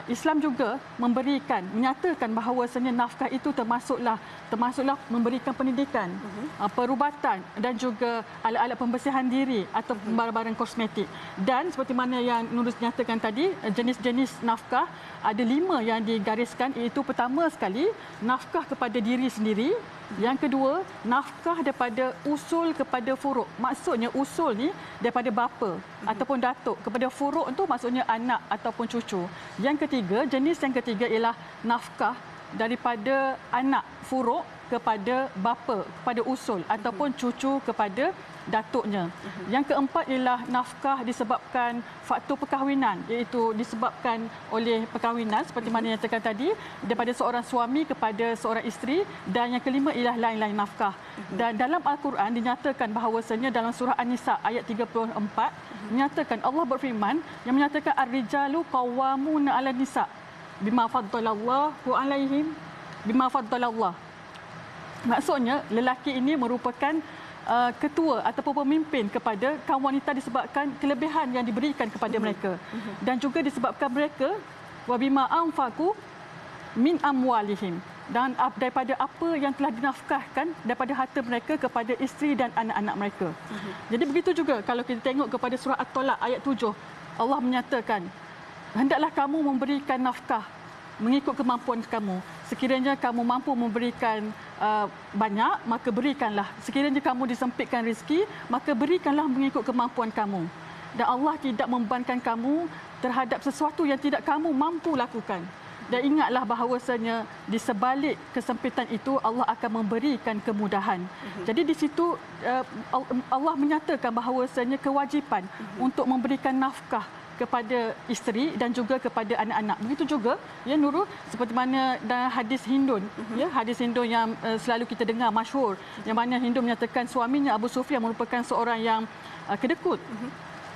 Islam juga menyatakan bahawasanya nafkah itu termasuklah memberikan pendidikan, perubatan dan juga alat-alat pembersihan diri atau barang-barang kosmetik. Dan seperti mana yang Nurul nyatakan tadi, jenis-jenis nafkah ada 5 yang digariskan, iaitu pertama sekali nafkah kepada diri sendiri. Yang kedua, nafkah daripada usul kepada furuk. Maksudnya usul ni daripada bapa ataupun datuk kepada furuk itu maksudnya anak ataupun cucu. Jenis yang ketiga ialah nafkah daripada anak furuk kepada bapa, kepada usul ataupun cucu kepada datuknya. Yang keempat ialah nafkah disebabkan faktor perkahwinan, iaitu disebabkan oleh perkahwinan seperti mana yang nyatakan tadi daripada seorang suami kepada seorang isteri. Dan yang kelima ialah lain-lain nafkah. Dan dalam Al-Quran dinyatakan bahawasanya dalam surah An-Nisa ayat 34 menyatakan, Allah berfirman yang menyatakan ar-rijalu qawwamuna 'alan nisa bima faddalallahu 'alaihim bima faddalallah. Maksudnya lelaki ini merupakan ketua ataupun pemimpin kepada kaum wanita disebabkan kelebihan yang diberikan kepada mereka, dan juga disebabkan mereka wabima anfaqu min amwalihim, dan daripada apa yang telah dinafkahkan daripada harta mereka kepada isteri dan anak-anak mereka. Jadi begitu juga kalau kita tengok kepada surah At-Talaq ayat 7, Allah menyatakan hendaklah kamu memberikan nafkah mengikut kemampuan kamu. Sekiranya kamu mampu memberikan banyak, maka berikanlah. Sekiranya kamu disempitkan rezeki, maka berikanlah mengikut kemampuan kamu. Dan Allah tidak membebankan kamu terhadap sesuatu yang tidak kamu mampu lakukan. Dan ingatlah bahawasanya di sebalik kesempitan itu Allah akan memberikan kemudahan. Jadi di situ Allah menyatakan bahawasanya kewajipan untuk memberikan nafkah kepada isteri dan juga kepada anak-anak. Begitu juga ya Nurul, seperti mana dalam hadis Hindun, ya, hadis Hindun yang selalu kita dengar masyhur, yang mana Hindun menyatakan suaminya Abu Sufyan merupakan seorang yang kedekut.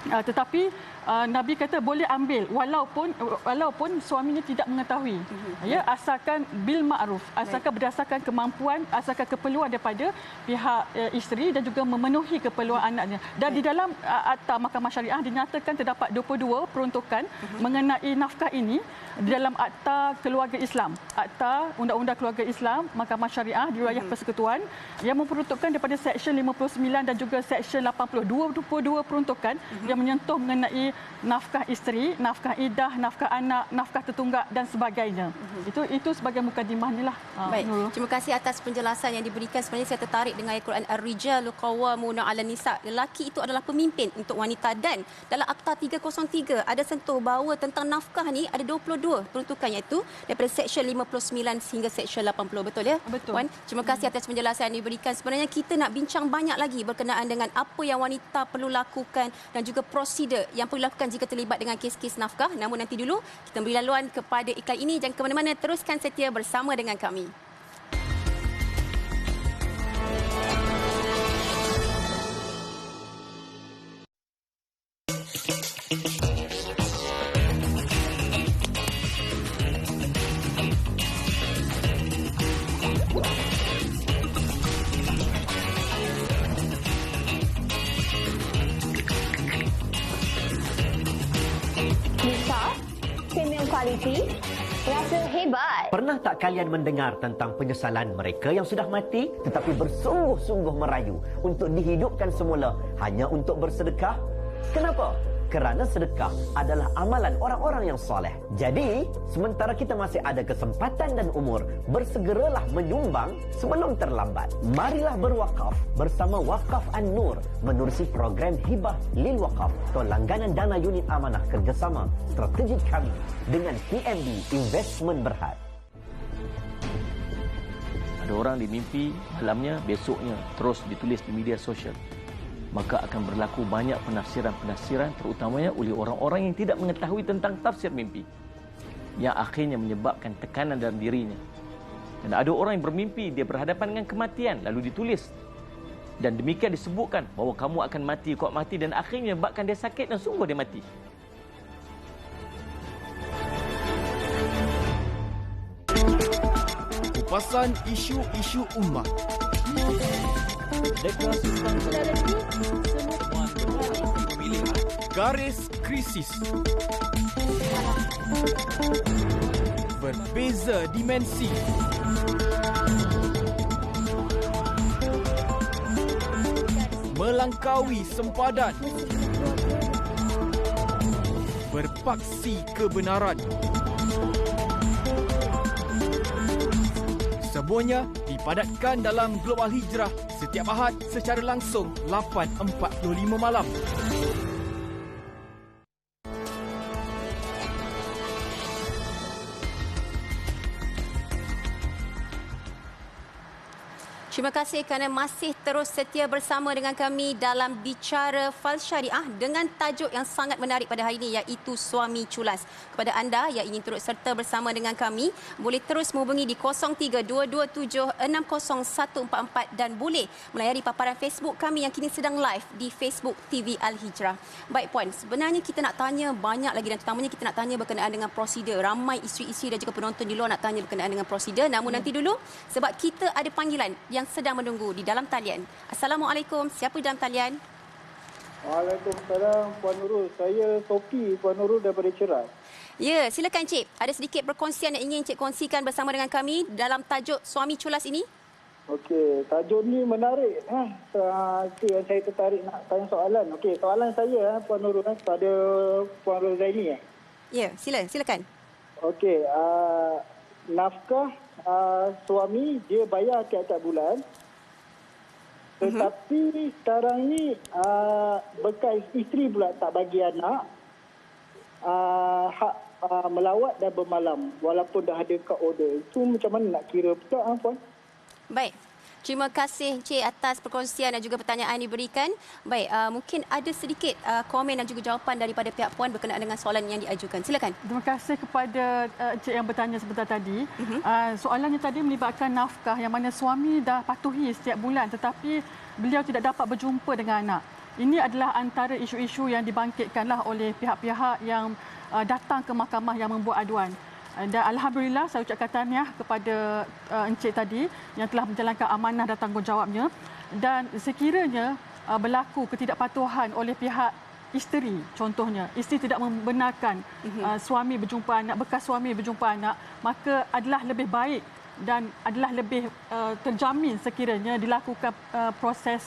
Tetapi Nabi kata boleh ambil walaupun suaminya tidak mengetahui, ya, asalkan bil ma'ruf, asalkan berdasarkan kemampuan, asalkan keperluan daripada pihak isteri dan juga memenuhi keperluan anaknya. Dan di dalam Akta Mahkamah Syariah dinyatakan terdapat 22 peruntukan mengenai nafkah ini di dalam Akta Keluarga Islam, Akta Undang-Undang Keluarga Islam Mahkamah Syariah di Wilayah Persekutuan, yang memperuntukkan daripada Seksyen 59 dan juga Seksyen 80, 22 peruntukan yang menyentuh mengenai nafkah isteri, nafkah iddah, nafkah anak, nafkah tertunggak dan sebagainya. Itu sebagai mukadimahnya lah. Baik. Terima kasih atas penjelasan yang diberikan. Sebenarnya saya tertarik dengan ayat Quran Ar-Rijalu Qawwamuna 'alan Nisa. Lelaki itu adalah pemimpin untuk wanita, dan dalam Akta 303 ada sentuh bahawa tentang nafkah ni ada 22 peruntukan, iaitu daripada Seksyen 59 hingga Seksyen 80. Betul ya? Betul. Puan, terima kasih atas penjelasan yang diberikan. Sebenarnya kita nak bincang banyak lagi berkenaan dengan apa yang wanita perlu lakukan dan juga prosedur yang perlu lakukan jika terlibat dengan kes-kes nafkah. Namun nanti dulu kita beri laluan kepada iklan ini. Jangan ke mana-mana, teruskan setia bersama dengan kami. Kualiti, rasa hebat. Pernah tak kalian mendengar tentang penyesalan mereka yang sudah mati tetapi bersungguh-sungguh merayu untuk dihidupkan semula hanya untuk bersedekah? Kenapa? Kerana sedekah adalah amalan orang-orang yang soleh. Jadi, sementara kita masih ada kesempatan dan umur, bersegeralah menyumbang sebelum terlambat. Marilah berwakaf bersama Wakaf An-Nur menerusi program Hibah Lil Wakaf atau langganan dana unit amanah kerjasama strategik kami dengan PNB Investment Berhad. Ada orang dimimpi malamnya, besoknya terus ditulis di media sosial. Maka akan berlaku banyak penafsiran-penafsiran, terutamanya oleh orang-orang yang tidak mengetahui tentang tafsir mimpi, yang akhirnya menyebabkan tekanan dalam dirinya. Dan ada orang yang bermimpi dia berhadapan dengan kematian, lalu ditulis, dan demikian disebutkan bahawa kamu akan mati, kau mati, dan akhirnya menyebabkan dia sakit dan sungguh dia mati. Kupasan isu-isu ummah. Deklarasi Garis Krisis. berbeza dimensi. Melangkaui sempadan. Berpaksi kebenaran. Semuanya dipadatkan dalam Global Hijrah setiap Ahad secara langsung 8.45 malam. Terima kasih kerana masih terus setia bersama dengan kami dalam Bicara Fal Syariah dengan tajuk yang sangat menarik pada hari ini iaitu Suami Culas. Kepada anda yang ingin turut serta bersama dengan kami, boleh terus menghubungi di 0322760144 dan boleh melayari paparan Facebook kami yang kini sedang live di Facebook TV Al-Hijrah. Baik Puan, sebenarnya kita nak tanya banyak lagi dan terutamanya kita nak tanya berkenaan dengan prosedur. Ramai isteri-isteri dan juga penonton di luar nak tanya berkenaan dengan prosedur. Namun nanti dulu sebab kita ada panggilan yang sedang menunggu di dalam talian. Assalamualaikum. Siapa di dalam talian? Waalaikumsalam Puan Nurul. Saya Toki Puan Nurul daripada Ceras. Ya, silakan Cik. Ada sedikit perkongsian yang ingin Cik kongsikan bersama dengan kami dalam tajuk Suami Culas ini? Okey, tajuk ni menarik. Itu yang saya tertarik nak tanya soalan. Okey, soalan saya Puan Nurul kepada Puan Rozaini. Ya, silakan. Okey, nafkah suami dia bayar tiap-tiap bulan. Tetapi sekarang ni bekas isteri pula tak bagi anak hak melawat dan bermalam walaupun dah ada court order. Itu macam mana nak kira pula Puan? Baik. Terima kasih Cik atas perkongsian dan juga pertanyaan diberikan. Baik, mungkin ada sedikit komen dan juga jawapan daripada pihak Puan berkenaan dengan soalan yang diajukan. Silakan. Terima kasih kepada Cik yang bertanya sebentar tadi. Soalannya tadi melibatkan nafkah yang mana suami dah patuhi setiap bulan tetapi beliau tidak dapat berjumpa dengan anak. Ini adalah antara isu-isu yang dibangkitkanlah oleh pihak-pihak yang datang ke mahkamah yang membuat aduan. Dan alhamdulillah saya ucapkan tahniah kepada Encik tadi yang telah menjalankan amanah dan tanggungjawabnya. Dan sekiranya berlaku ketidakpatuhan oleh pihak isteri, contohnya isteri tidak membenarkan suami berjumpa anak, bekas suami berjumpa anak, maka adalah lebih baik dan adalah lebih terjamin sekiranya dilakukan proses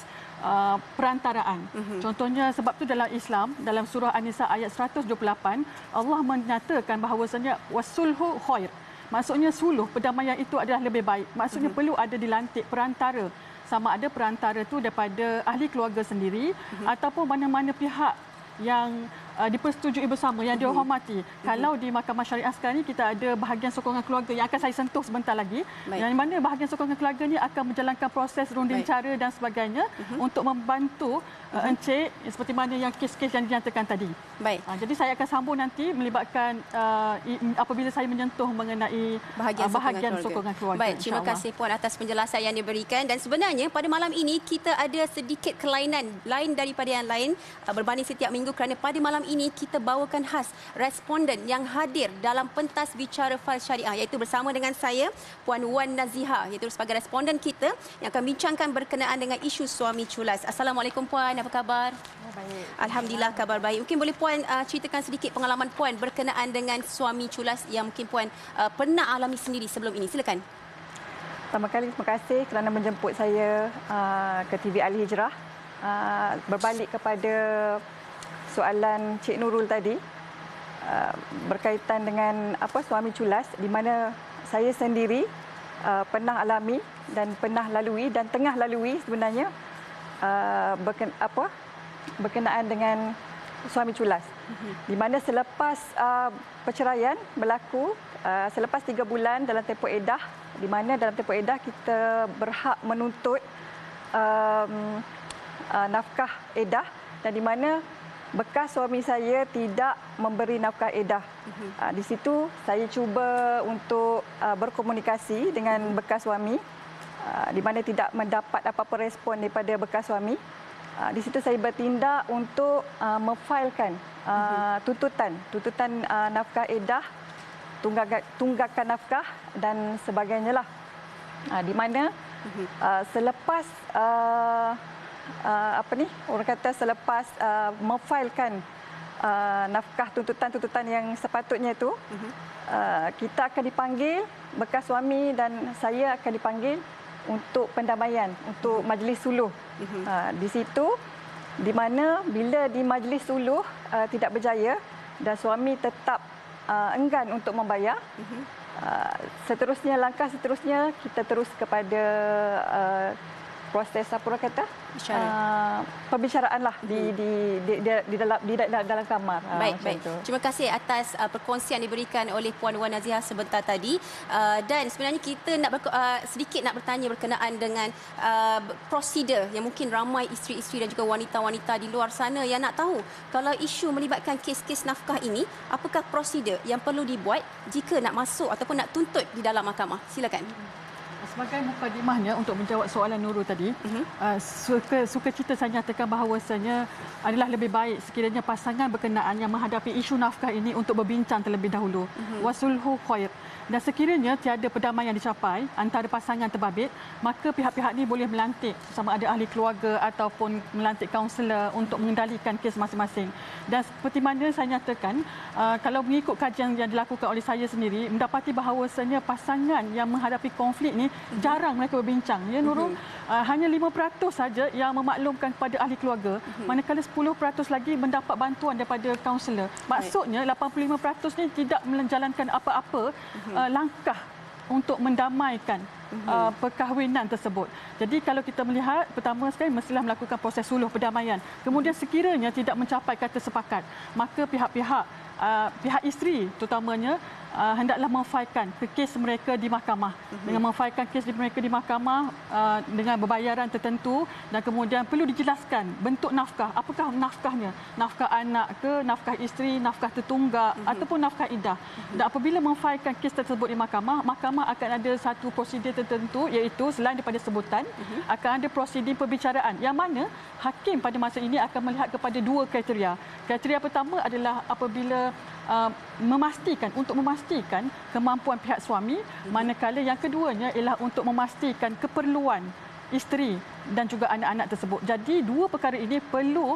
perantaraan. Contohnya sebab tu dalam Islam dalam surah An-Nisa ayat 128 Allah menyatakan bahawasanya wasulhu khair. Maksudnya suluh, perdamaian itu adalah lebih baik. Maksudnya perlu ada dilantik perantara. Sama ada perantara tu daripada ahli keluarga sendiri ataupun mana-mana pihak yang dipersetujui bersama, yang dihormati. Kalau di Mahkamah Syariah sekarang ni kita ada bahagian sokongan keluarga yang akan saya sentuh sebentar lagi. Yang mana bahagian sokongan keluarga ni akan menjalankan proses runding cara dan sebagainya untuk membantu Encik seperti mana yang kes-kes yang dinyatakan tadi. Baik. Jadi saya akan sambung nanti melibatkan apabila saya menyentuh mengenai bahagian sokongan keluarga. Baik, terima kasih Puan atas penjelasan yang diberikan dan sebenarnya pada malam ini kita ada sedikit kelainan lain daripada yang lain berbanding setiap minggu kerana pada malam ini kita bawakan khas responden yang hadir dalam pentas Bicara Fal Syariah iaitu bersama dengan saya Puan Wan Naziha iaitu sebagai responden kita yang akan bincangkan berkenaan dengan isu suami culas. Assalamualaikum Puan, apa khabar? Baik. Alhamdulillah kabar baik. Mungkin boleh Puan ceritakan sedikit pengalaman Puan berkenaan dengan suami culas yang mungkin Puan pernah alami sendiri sebelum ini. Silakan. Pertama kali terima kasih kerana menjemput saya ke TV Al-Hijrah. Berbalik kepada soalan Cik Nurul tadi berkaitan dengan suami culas di mana saya sendiri pernah alami dan pernah lalui dan tengah lalui sebenarnya berkenaan dengan suami culas. Di mana selepas perceraian berlaku selepas 3 bulan dalam tempoh edah, di mana dalam tempoh edah kita berhak menuntut nafkah edah dan di mana bekas suami saya tidak memberi nafkah edah. Di situ saya cuba untuk berkomunikasi dengan bekas suami di mana tidak mendapat apa-apa respon daripada bekas suami. Di situ saya bertindak untuk memfailkan tuntutan nafkah edah, tunggakan nafkah dan sebagainya lah. Di mana selepas orang kata selepas memfailkan nafkah tuntutan-tuntutan yang sepatutnya itu, kita akan dipanggil, bekas suami dan saya akan dipanggil untuk pendamaian, untuk majlis suluh. Di situ, di mana bila di majlis suluh tidak berjaya dan suami tetap enggan untuk membayar, langkah seterusnya kita terus kepada proses apa orang kata pembicaraan lah di dalam kamar. Baik. Terima kasih atas perkongsian diberikan oleh Puan Wan Nazihah sebentar tadi. Dan sebenarnya kita sedikit nak bertanya berkenaan dengan prosedur yang mungkin ramai isteri-isteri dan juga wanita-wanita di luar sana yang nak tahu kalau isu melibatkan kes-kes nafkah ini, apakah prosedur yang perlu dibuat jika nak masuk ataupun nak tuntut di dalam mahkamah. Silakan. Sebagai mukadimahnya untuk menjawab soalan Nurul tadi, sukacita saya nyatakan bahawasanya adalah lebih baik sekiranya pasangan berkenaan yang menghadapi isu nafkah ini untuk berbincang terlebih dahulu. Wasulhu khair. Dan sekiranya tiada perdamaian dicapai antara pasangan terbabit, maka pihak-pihak ini boleh melantik sama ada ahli keluarga ataupun melantik kaunselor untuk mengendalikan kes masing-masing. Dan seperti mana saya nyatakan, kalau mengikut kajian yang dilakukan oleh saya sendiri, mendapati bahawasanya pasangan yang menghadapi konflik ini jarang mereka berbincang. Ya Nurul, hanya 5% saja yang memaklumkan kepada ahli keluarga, manakala 10% lagi mendapat bantuan daripada kaunselor. Maksudnya 85% ni tidak menjalankan apa-apa langkah untuk mendamaikan perkahwinan tersebut. Jadi kalau kita melihat, pertama sekali mestilah melakukan proses suluh perdamaian. Kemudian sekiranya tidak mencapai kata sepakat, maka pihak isteri terutamanya hendaklah memfailkan kes mereka di mahkamah. Dengan memfailkan kes mereka di mahkamah dengan berbayaran tertentu, dan kemudian perlu dijelaskan bentuk nafkah. Apakah nafkahnya? Nafkah anak ke, nafkah isteri, nafkah tertunggak ataupun nafkah iddah. Dan apabila memfailkan kes tersebut di mahkamah, mahkamah akan ada satu prosedur tertentu, iaitu selain daripada sebutan, akan ada prosedur perbicaraan yang mana hakim pada masa ini akan melihat kepada dua kriteria. Kriteria pertama adalah apabila memastikan kemampuan pihak suami, manakala yang keduanya ialah untuk memastikan keperluan isteri dan juga anak-anak tersebut. Jadi dua perkara ini perlu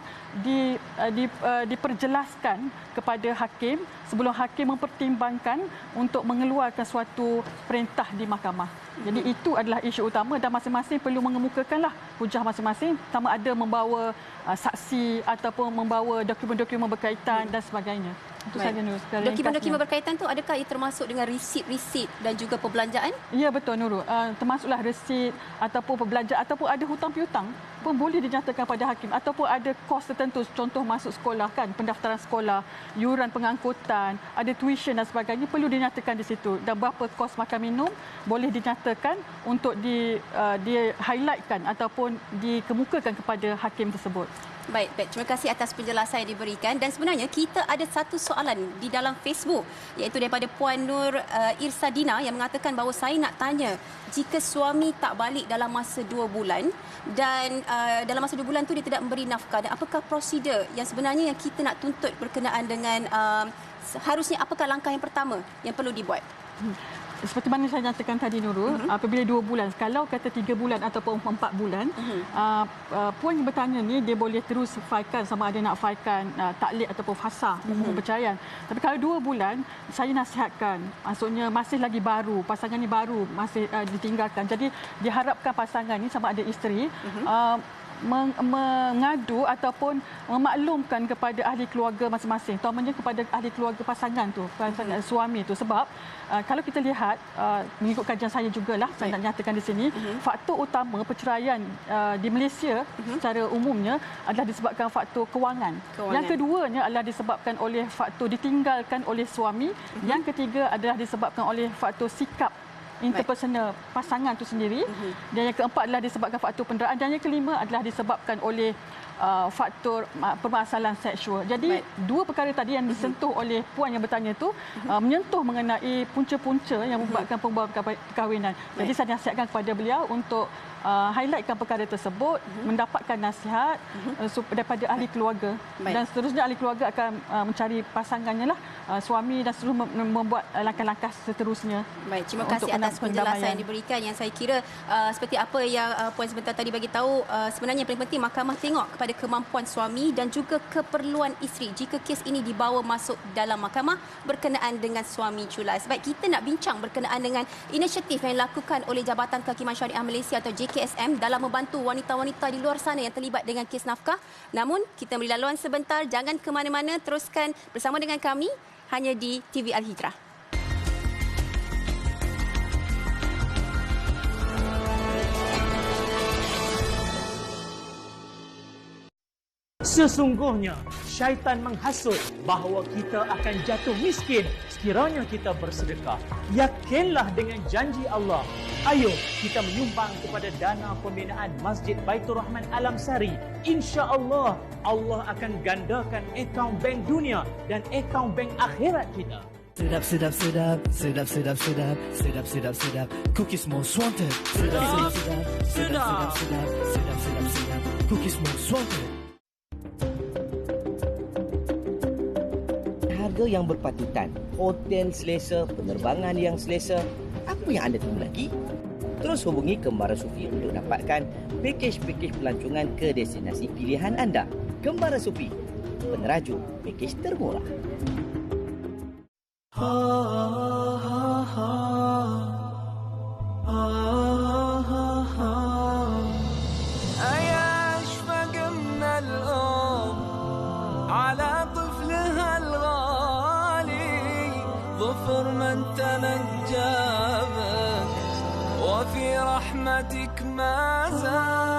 diperjelaskan kepada hakim sebelum hakim mempertimbangkan untuk mengeluarkan suatu perintah di mahkamah. Jadi itu adalah isu utama dan masing-masing perlu mengemukakanlah hujah masing-masing, sama ada membawa saksi ataupun membawa dokumen-dokumen berkaitan dan sebagainya. Itu saja Nurul. Dokumen-dokumen berkaitan tu adakah ia termasuk dengan resit-resit dan juga perbelanjaan? Ya betul Nurul. Termasuklah resit ataupun perbelanjaan ataupun ada hutang piutang pun boleh dinyatakan pada hakim, ataupun ada kos tertentu, contoh masuk sekolah kan, pendaftaran sekolah, yuran pengangkutan, ada tuition dan sebagainya, perlu dinyatakan di situ. Dan berapa kos makan minum boleh dinyatakan untuk di-highlightkan ataupun dikemukakan kepada hakim tersebut. Baik. Terima kasih atas penjelasan yang diberikan. Dan sebenarnya kita ada satu soalan di dalam Facebook, iaitu daripada Puan Nur Irsadina yang mengatakan bahawa saya nak tanya, jika suami tak balik dalam masa 2 bulan dan dalam masa 2 bulan tu dia tidak memberi nafkah, dan apakah prosedur yang sebenarnya yang kita nak tuntut berkenaan dengan harusnya apakah langkah yang pertama yang perlu dibuat? Seperti mana saya nyatakan tadi Nurul, apabila 2 bulan, kalau kata 3 bulan ataupun 4 bulan, puan yang bertanya ni dia boleh terus failkan sama ada nak failkan taklid ataupun fasah mohon perceraian. Tapi kalau 2 bulan, saya nasihatkan, maksudnya masih lagi baru, pasangan ni baru, masih ditinggalkan. Jadi diharapkan pasangan ni sama ada isteri mengadu ataupun memaklumkan kepada ahli keluarga masing-masing, terutamanya kepada ahli keluarga pasangan tu, pasangan suami tu. Sebab kalau kita lihat mengikut kajian saya jugalah, saya nak nyatakan di sini, faktor utama perceraian di Malaysia secara umumnya adalah disebabkan faktor kewangan. Yang keduanya adalah disebabkan oleh faktor ditinggalkan oleh suami. Yang ketiga adalah disebabkan oleh faktor sikap interpersonal pasangan itu sendiri, dan yang keempat adalah disebabkan faktor penderaan, dan yang kelima adalah disebabkan oleh faktor permasalahan seksual. Jadi dua perkara tadi yang disentuh oleh puan yang bertanya itu menyentuh mengenai punca-punca yang membuatkan pembubaran perkahwinan. Jadi saya nasihatkan kepada beliau untuk highlightkan perkara tersebut, mendapatkan nasihat daripada ahli keluarga, dan seterusnya ahli keluarga akan mencari pasangannya lah, suami, dan seterusnya membuat langkah-langkah seterusnya. Baik, terima kasih atas penjelasan yang diberikan, yang saya kira seperti apa yang puan sebentar tadi bagi tahu, sebenarnya yang paling penting mahkamah tengok kepada kepada kemampuan suami dan juga keperluan isteri jika kes ini dibawa masuk dalam mahkamah berkenaan dengan suami culas. Baik, kita nak bincang berkenaan dengan inisiatif yang dilakukan oleh Jabatan Kehakiman Syariah Malaysia atau JKSM dalam membantu wanita-wanita di luar sana yang terlibat dengan kes nafkah. Namun, kita beri laluan sebentar, jangan ke mana-mana, teruskan bersama dengan kami hanya di TV Al-Hijrah. Sesungguhnya syaitan menghasut bahawa kita akan jatuh miskin sekiranya kita bersedekah. Yakinlah dengan janji Allah. Ayo kita menyumbang kepada dana pembinaan Masjid Baitur Rahman Alam Sari. Insya-Allah Allah akan gandakan akaun bank dunia dan akaun bank akhirat kita. Sedap, sedap, sedap, sedap, sedap, sedap, sedap, sedap, sedap. Cookies Most Wanted. Sedap, sedap, sedap, sedap, sedap, sedap, sedap, sedap. Cookies Most Wanted. Harga yang berpatutan, hotel selesa, penerbangan yang selesa. Apa yang anda tunggu lagi? Terus hubungi Kembara Sufi untuk dapatkan pakej-pakej pelancongan ke destinasi pilihan anda. Kembara Sufi, peneraju pakej termurah. ظفر من تنجى بك وفي رحمتك ما زال.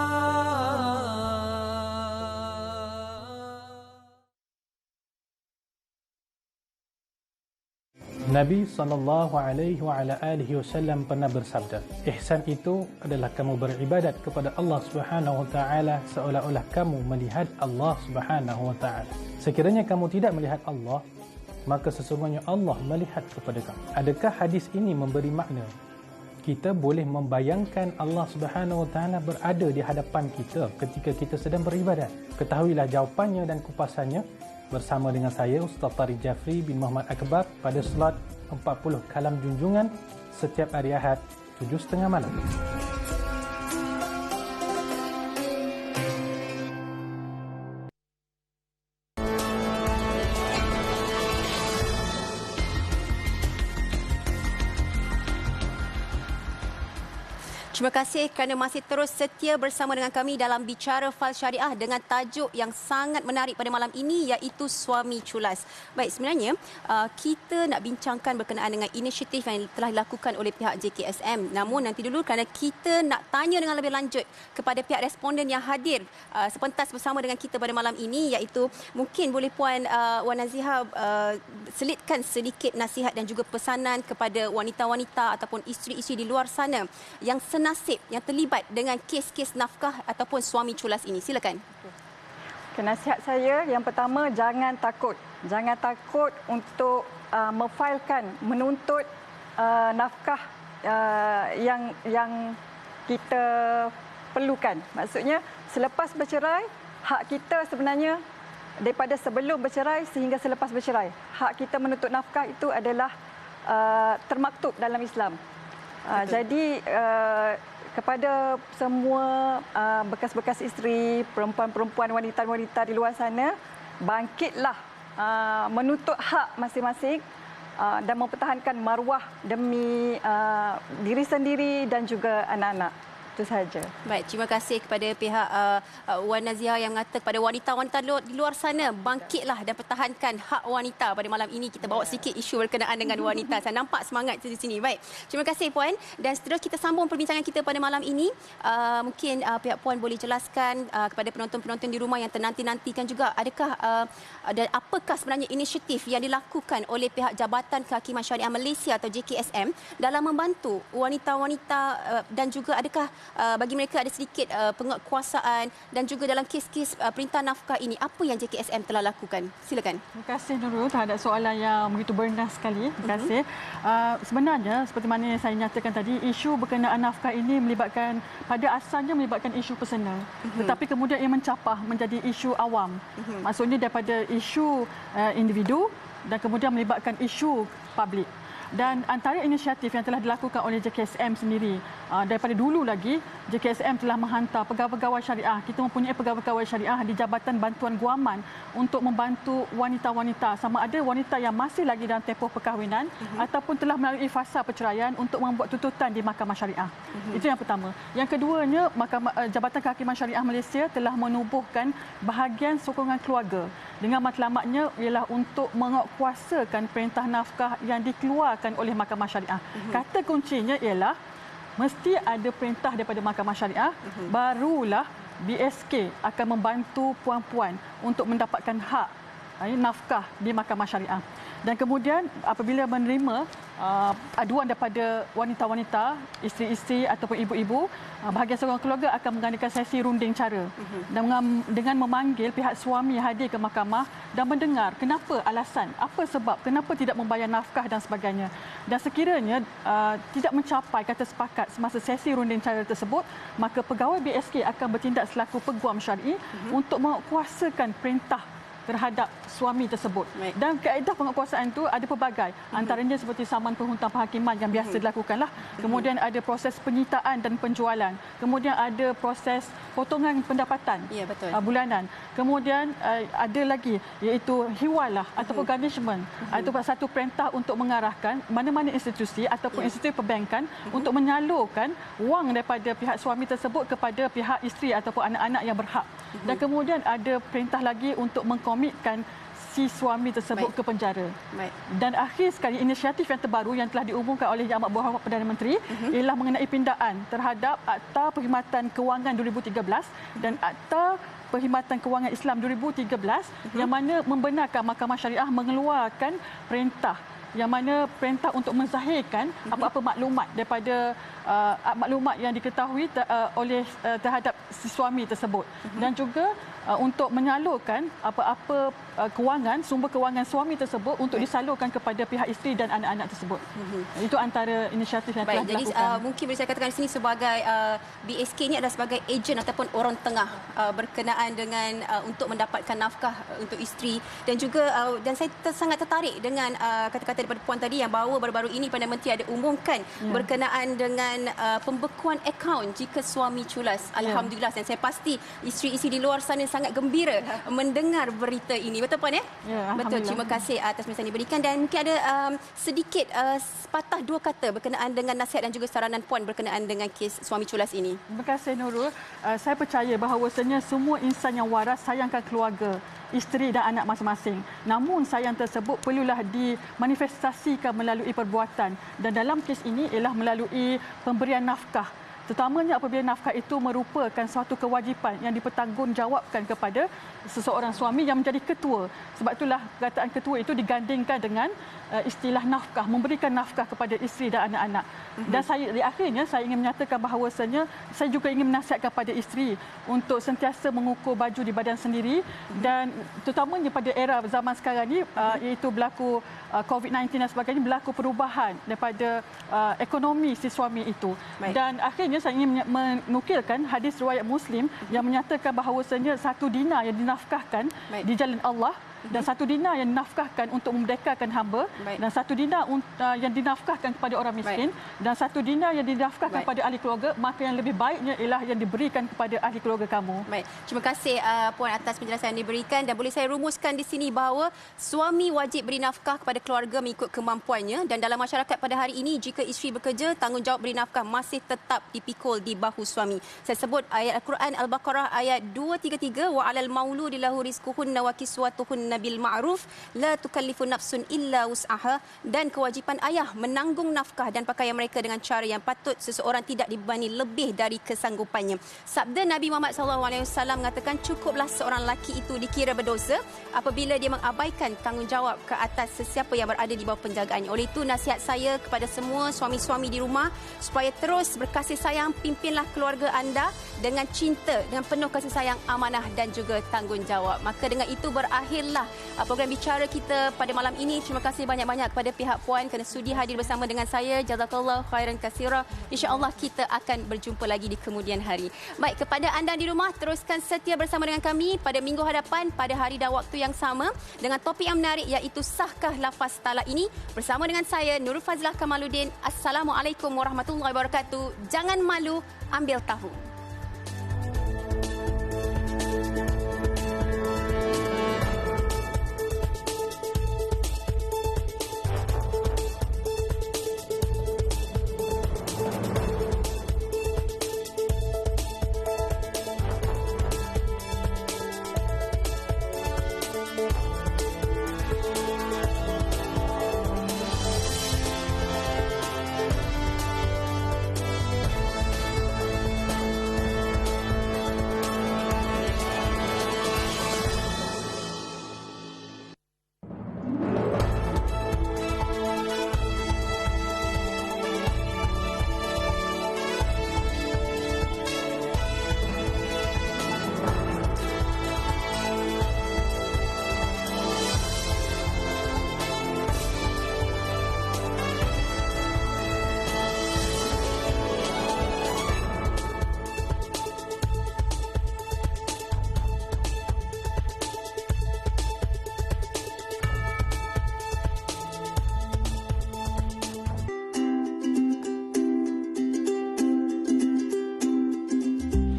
Nabi SAW pernah bersabda, ihsan itu adalah kamu beribadat kepada Allah Subhanahu Wa Taala seolah-olah kamu melihat Allah Subhanahu Wa Taala. Sekiranya kamu tidak melihat Allah, maka sesungguhnya Allah melihat kepada kamu. Adakah hadis ini memberi makna kita boleh membayangkan Allah Subhanahu Wa Taala berada di hadapan kita ketika kita sedang beribadat? Ketahuilah jawapannya dan kupasannya bersama dengan saya Ustaz Tariq Jafri bin Muhammad Akbar pada slot 40 Kalam Junjungan setiap hari Ahad 7.30 malam. Terima kasih kerana masih terus setia bersama dengan kami dalam Bicara Fal Syariah dengan tajuk yang sangat menarik pada malam ini iaitu suami culas. Baik, sebenarnya kita nak bincangkan berkenaan dengan inisiatif yang telah dilakukan oleh pihak JKSM. Namun nanti dulu kerana kita nak tanya dengan lebih lanjut kepada pihak responden yang hadir sepentas bersama dengan kita pada malam ini iaitu mungkin boleh Puan Wan Nazihah selitkan sedikit nasihat dan juga pesanan kepada wanita-wanita ataupun isteri-isteri di luar sana yang nasib yang terlibat dengan kes-kes nafkah ataupun suami culas ini. Silakan. Nasihat saya yang pertama, jangan takut. Jangan takut untuk memfailkan, menuntut nafkah yang kita perlukan. Maksudnya selepas bercerai, hak kita sebenarnya daripada sebelum bercerai sehingga selepas bercerai, hak kita menuntut nafkah itu adalah termaktub dalam Islam. Jadi kepada semua bekas-bekas isteri, perempuan-perempuan, wanita-wanita di luar sana, bangkitlah menuntut hak masing-masing dan mempertahankan maruah demi diri sendiri dan juga anak-anak. Itu sahaja. Baik, terima kasih kepada pihak Wan Nazihah yang mengatakan kepada wanita-wanita di luar sana, bangkitlah dan pertahankan hak wanita. Pada malam ini kita bawa sedikit isu berkenaan dengan wanita. Saya nampak semangat di sini. Baik, terima kasih Puan. Dan seterusnya kita sambung perbincangan kita pada malam ini. Mungkin pihak Puan boleh jelaskan kepada penonton-penonton di rumah yang ternanti-nantikan juga, adakah dan apakah sebenarnya inisiatif yang dilakukan oleh pihak Jabatan Kehakiman Syariah Malaysia atau JKSM dalam membantu wanita-wanita dan juga adakah bagi mereka ada sedikit penguatkuasaan dan juga dalam kes-kes perintah nafkah ini, apa yang JKSM telah lakukan? Silakan. Terima kasih Nurul terhadap soalan yang begitu bernas sekali. Terima kasih. Sebenarnya seperti mana yang saya nyatakan tadi, isu berkenaan nafkah ini melibatkan, pada asalnya melibatkan isu personal. Tetapi kemudian ia mencapah menjadi isu awam. Maksudnya daripada isu individu dan kemudian melibatkan isu publik. Dan antara inisiatif yang telah dilakukan oleh JKSM sendiri, daripada dulu lagi, JKSM telah menghantar pegawai-pegawai syariah. Kita mempunyai pegawai-pegawai syariah di Jabatan Bantuan Guaman untuk membantu wanita-wanita, sama ada wanita yang masih lagi dalam tempoh perkahwinan ataupun telah melalui fasa perceraian untuk membuat tuntutan di Mahkamah Syariah. Itu yang pertama. Yang keduanya, Jabatan Kehakiman Syariah Malaysia telah menubuhkan bahagian sokongan keluarga dengan matlamatnya ialah untuk menguatkuasakan perintah nafkah yang dikeluarkan oleh Mahkamah Syariah. Kata kuncinya ialah mesti ada perintah daripada Mahkamah Syariah, barulah BSK akan membantu puan-puan untuk mendapatkan hak nafkah di Mahkamah Syariah. Dan kemudian apabila menerima aduan daripada wanita-wanita, isteri-isteri ataupun ibu-ibu, bahagian sokongan keluarga akan mengadakan sesi runding cara dengan memanggil pihak suami hadir ke mahkamah dan mendengar kenapa alasan, apa sebab, kenapa tidak membayar nafkah dan sebagainya. Dan sekiranya tidak mencapai kata sepakat semasa sesi runding cara tersebut, maka pegawai BSK akan bertindak selaku peguam syar'i untuk menguasakan perintah terhadap suami tersebut. Dan kaedah penguatkuasaan itu ada pelbagai. Antaranya seperti saman penghutang penghakiman yang biasa dilakukanlah. Kemudian ada proses penyitaan dan penjualan. Kemudian ada proses potongan pendapatan bulanan. Kemudian ada lagi iaitu hiwalah ataupun garnishment. Itu satu perintah untuk mengarahkan mana-mana institusi ataupun institusi perbankan untuk menyalurkan wang daripada pihak suami tersebut kepada pihak isteri ataupun anak-anak yang berhak. Dan kemudian ada perintah lagi untuk mengkomitkan si suami tersebut ke penjara. Dan akhir sekali, inisiatif yang terbaru yang telah diumumkan oleh Yang Amat Berhormat Perdana Menteri ialah mengenai pindaan terhadap Akta Perkhidmatan Kewangan 2013 dan Akta Perkhidmatan Kewangan Islam 2013 yang mana membenarkan Mahkamah Syariah mengeluarkan perintah yang mana perintah untuk menzahirkan apa-apa maklumat daripada maklumat yang diketahui oleh terhadap si suami tersebut dan juga untuk menyalurkan apa-apa kewangan, sumber kewangan suami tersebut untuk disalurkan kepada pihak isteri dan anak-anak tersebut. Itu antara inisiatif yang telah dilakukan. Jadi mungkin boleh saya katakan di sini sebagai BSK ini adalah sebagai ejen ataupun orang tengah berkenaan dengan untuk mendapatkan nafkah untuk isteri dan juga dan saya sangat tertarik dengan kata-kata daripada puan tadi yang bahawa baru-baru ini Perdana Menteri ada umumkan berkenaan dengan pembekuan akaun jika suami culas. Alhamdulillah, dan saya pasti isteri-isteri di luar sana sangat gembira mendengar berita ini. Betul puan ya? Betul. Terima kasih atas penjelasan yang diberikan dan mungkin ada sedikit sepatah dua kata berkenaan dengan nasihat dan juga saranan puan berkenaan dengan kes suami culas ini. Terima kasih Nurul. Saya percaya bahawasanya semua insan yang waras sayangkan keluarga, isteri dan anak masing-masing. Namun sayang tersebut perlulah dimanifestasikan melalui perbuatan dan dalam kes ini ialah melalui pemberian nafkah. Terutamanya apabila nafkah itu merupakan suatu kewajipan yang dipertanggungjawabkan kepada seseorang suami yang menjadi ketua. Sebab itulah perkataan ketua itu digandingkan dengan istilah nafkah, memberikan nafkah kepada isteri dan anak-anak. Dan saya di akhirnya saya ingin menyatakan bahawasanya saya juga ingin menasihatkan kepada isteri untuk sentiasa mengukur baju di badan sendiri dan terutamanya pada era zaman sekarang ni iaitu berlaku COVID-19 dan sebagainya, berlaku perubahan daripada ekonomi si suami itu. Dan akhirnya saya ingin menukilkan hadis riwayat Muslim yang menyatakan bahawasanya satu dinar yang dinafkahkan di jalan Allah dan satu dinar yang dinafkahkan untuk memerdekakan hamba dan satu dinar yang dinafkahkan kepada orang miskin dan satu dinar yang dinafkahkan kepada ahli keluarga, maka yang lebih baiknya ialah yang diberikan kepada ahli keluarga kamu. Terima kasih puan atas penjelasan yang diberikan dan boleh saya rumuskan di sini bahawa suami wajib beri nafkah kepada keluarga mengikut kemampuannya dan dalam masyarakat pada hari ini jika isteri bekerja, tanggungjawab beri nafkah masih tetap dipikul di bahu suami. Saya sebut ayat Al-Quran Al-Baqarah ayat 233 wa 'alal mauludi lahu rizquhunna wa kiswatuhunna bil ma'ruf la tukallifu nafsun illa wus'aha dan kewajipan ayah menanggung nafkah dan pakaian mereka dengan cara yang patut, seseorang tidak dibebani lebih dari kesanggupannya. Sabda Nabi Muhammad SAW mengatakan cukuplah seorang lelaki itu dikira berdosa apabila dia mengabaikan tanggungjawab ke atas sesiapa yang berada di bawah penjagaannya. Oleh itu nasihat saya kepada semua suami-suami di rumah supaya terus berkasih sayang, pimpinlah keluarga anda dengan cinta, dengan penuh kasih sayang, amanah dan juga tanggungjawab. Maka dengan itu berakhirlah itulah program bicara kita pada malam ini. Terima kasih banyak-banyak kepada pihak Puan kerana sudi hadir bersama dengan saya. Jazakallah khairan katsira. InsyaAllah kita akan berjumpa lagi di kemudian hari. Baik, kepada anda di rumah, teruskan setia bersama dengan kami pada minggu hadapan pada hari dan waktu yang sama dengan topik yang menarik iaitu sahkah lafaz talak ini bersama dengan saya Nurul Fazlah Kamaluddin. Assalamualaikum warahmatullahi wabarakatuh. Jangan malu, ambil tahu.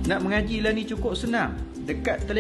Nak mengaji lah ni cukup senang. Dekat telefon